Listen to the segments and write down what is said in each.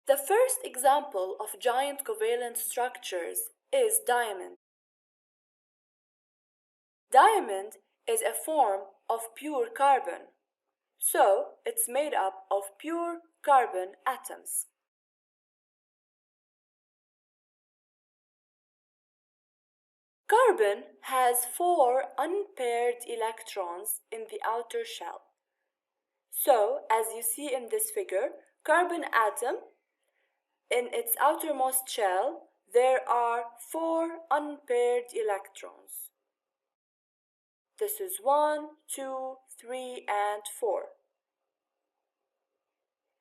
The first example of giant covalent structures is diamond. Diamond is a form of pure carbon, so it's made up of pure carbon atoms. Carbon has 4 unpaired electrons in the outer shell. So, as you see in this figure, carbon atom, in its outermost shell, there are 4 unpaired electrons. This is 1, 2, 3, and 4.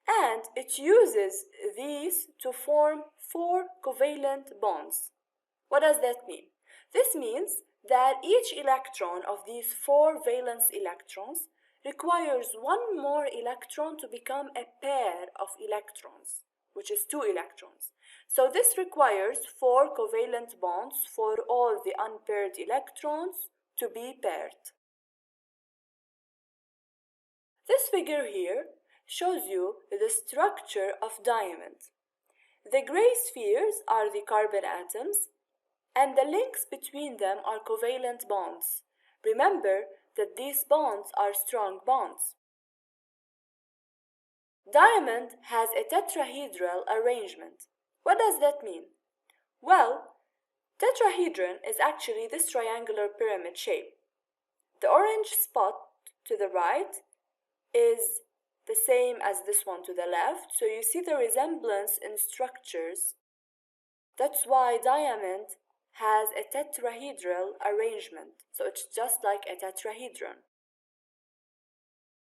And it uses these to form 4 covalent bonds. What does that mean? This means that each electron of these 4 valence electrons requires 1 more electron to become a pair of electrons, which is 2 electrons. So this requires 4 covalent bonds for all the unpaired electrons to be paired. This figure here shows you the structure of diamond. The gray spheres are the carbon atoms, and the links between them are covalent bonds. Remember that these bonds are strong bonds. Diamond has a tetrahedral arrangement. What does that mean? Well, tetrahedron is actually this triangular pyramid shape. The orange spot to the right is the same as this one to the left, so you see the resemblance in structures. That's why diamond has a tetrahedral arrangement, so it's just like a tetrahedron.